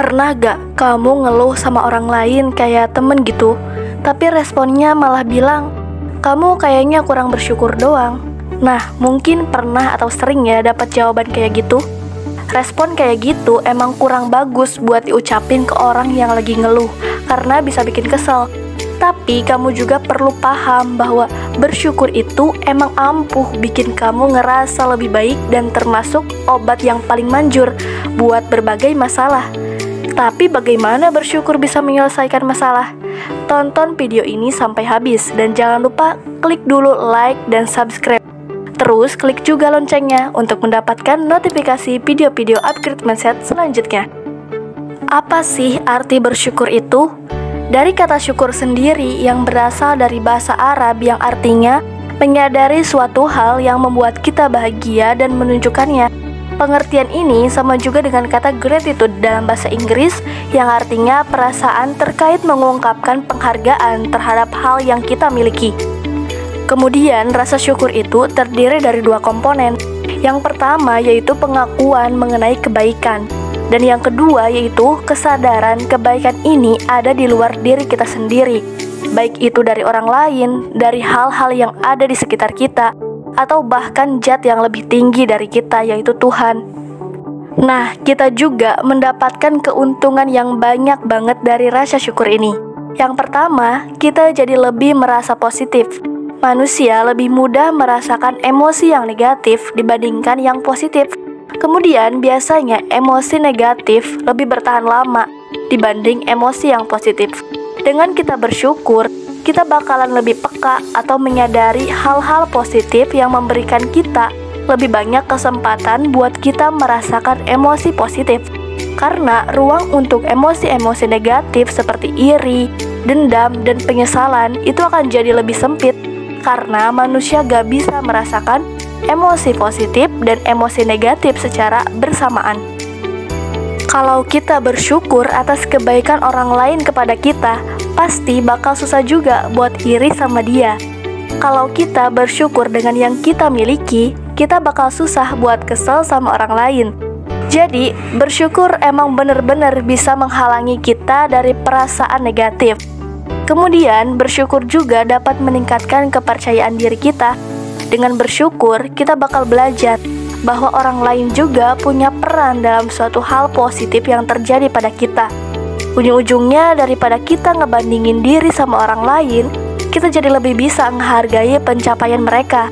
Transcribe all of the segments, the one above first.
Pernah gak kamu ngeluh sama orang lain kayak temen gitu, tapi responnya malah bilang, kamu kayaknya kurang bersyukur doang. Nah, mungkin pernah atau sering ya dapat jawaban kayak gitu. Respon kayak gitu emang kurang bagus buat diucapin ke orang yang lagi ngeluh, karena bisa bikin kesel. Tapi kamu juga perlu paham bahwa bersyukur itu emang ampuh bikin kamu ngerasa lebih baik dan termasuk obat yang paling manjur buat berbagai masalah. Tapi bagaimana bersyukur bisa menyelesaikan masalah? Tonton video ini sampai habis dan jangan lupa klik dulu like dan subscribe. Terus klik juga loncengnya untuk mendapatkan notifikasi video-video upgrade mindset selanjutnya. Apa sih arti bersyukur itu? Dari kata syukur sendiri yang berasal dari bahasa Arab yang artinya menyadari suatu hal yang membuat kita bahagia dan menunjukkannya. Pengertian ini sama juga dengan kata gratitude dalam bahasa Inggris yang artinya perasaan terkait mengungkapkan penghargaan terhadap hal yang kita miliki. Kemudian rasa syukur itu terdiri dari dua komponen. Yang pertama yaitu pengakuan mengenai kebaikan. Dan yang kedua yaitu kesadaran kebaikan ini ada di luar diri kita sendiri, baik itu dari orang lain, dari hal-hal yang ada di sekitar kita, atau bahkan zat yang lebih tinggi dari kita yaitu Tuhan. Nah, kita juga mendapatkan keuntungan yang banyak banget dari rasa syukur ini. Yang pertama, kita jadi lebih merasa positif. Manusia lebih mudah merasakan emosi yang negatif dibandingkan yang positif. Kemudian biasanya emosi negatif lebih bertahan lama dibanding emosi yang positif. Dengan kita bersyukur, kita bakalan lebih peka atau menyadari hal-hal positif yang memberikan kita lebih banyak kesempatan buat kita merasakan emosi positif. Karena ruang untuk emosi-emosi negatif seperti iri, dendam, dan penyesalan itu akan jadi lebih sempit karena manusia gak bisa merasakan emosi positif dan emosi negatif secara bersamaan. Kalau kita bersyukur atas kebaikan orang lain kepada kita, pasti bakal susah juga buat iri sama dia. Kalau kita bersyukur dengan yang kita miliki, kita bakal susah buat kesel sama orang lain. Jadi, bersyukur emang bener-bener bisa menghalangi kita dari perasaan negatif. Kemudian, bersyukur juga dapat meningkatkan kepercayaan diri kita. Dengan bersyukur, kita bakal belajar bahwa orang lain juga punya peran dalam suatu hal positif yang terjadi pada kita. Ujung-ujungnya, daripada kita ngebandingin diri sama orang lain, kita jadi lebih bisa menghargai pencapaian mereka.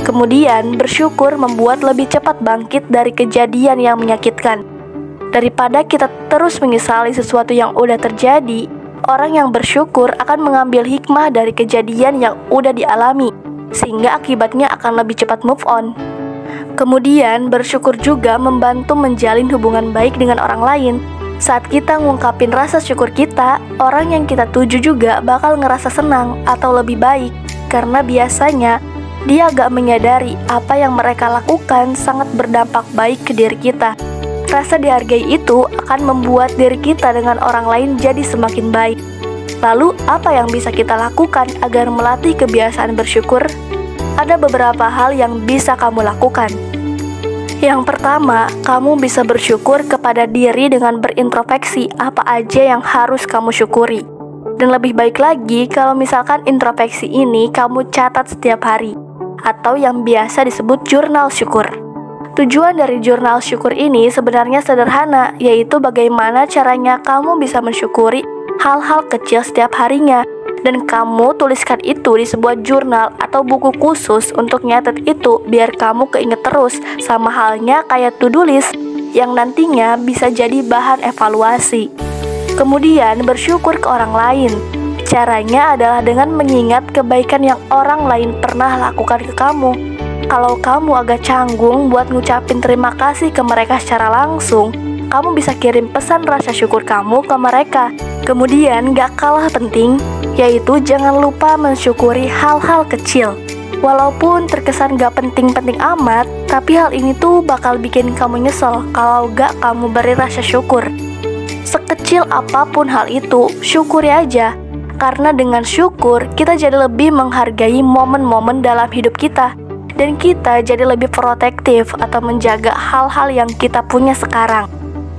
Kemudian, bersyukur membuat lebih cepat bangkit dari kejadian yang menyakitkan. Daripada kita terus menyesali sesuatu yang udah terjadi, orang yang bersyukur akan mengambil hikmah dari kejadian yang udah dialami, sehingga akibatnya akan lebih cepat move on. Kemudian bersyukur juga membantu menjalin hubungan baik dengan orang lain. Saat kita ngungkapin rasa syukur kita, orang yang kita tuju juga bakal ngerasa senang atau lebih baik, karena biasanya dia gak menyadari apa yang mereka lakukan sangat berdampak baik ke diri kita. Rasa dihargai itu akan membuat diri kita dengan orang lain jadi semakin baik. Lalu, apa yang bisa kita lakukan agar melatih kebiasaan bersyukur? Ada beberapa hal yang bisa kamu lakukan. Yang pertama, kamu bisa bersyukur kepada diri dengan berintrospeksi apa aja yang harus kamu syukuri. Dan lebih baik lagi kalau misalkan introspeksi ini kamu catat setiap hari, atau yang biasa disebut jurnal syukur. Tujuan dari jurnal syukur ini sebenarnya sederhana, yaitu bagaimana caranya kamu bisa mensyukuri hal-hal kecil setiap harinya, dan kamu tuliskan itu di sebuah jurnal atau buku khusus untuk nyatet itu biar kamu keinget terus, sama halnya kayak to-do list yang nantinya bisa jadi bahan evaluasi. Kemudian bersyukur ke orang lain. Caranya adalah dengan mengingat kebaikan yang orang lain pernah lakukan ke kamu. Kalau kamu agak canggung buat ngucapin terima kasih ke mereka secara langsung, kamu bisa kirim pesan rasa syukur kamu ke mereka. Kemudian gak kalah penting, yaitu jangan lupa mensyukuri hal-hal kecil. Walaupun terkesan gak penting-penting amat, tapi hal ini tuh bakal bikin kamu nyesel kalau gak kamu beri rasa syukur. Sekecil apapun hal itu, syukuri aja. Karena dengan syukur, kita jadi lebih menghargai momen-momen dalam hidup kita. Dan kita jadi lebih protektif atau menjaga hal-hal yang kita punya sekarang.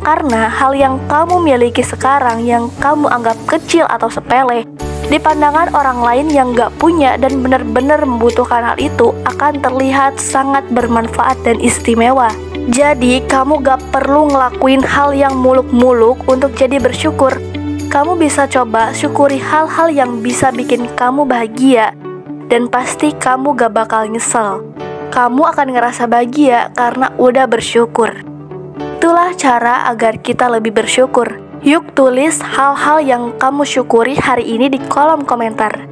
Karena hal yang kamu miliki sekarang yang kamu anggap kecil atau sepele, di pandangan orang lain yang gak punya dan benar-benar membutuhkan hal itu akan terlihat sangat bermanfaat dan istimewa. Jadi kamu gak perlu ngelakuin hal yang muluk-muluk untuk jadi bersyukur. Kamu bisa coba syukuri hal-hal yang bisa bikin kamu bahagia, dan pasti kamu gak bakal nyesel. Kamu akan ngerasa bahagia karena udah bersyukur. Itulah cara agar kita lebih bersyukur. Yuk tulis hal-hal yang kamu syukuri hari ini di kolom komentar.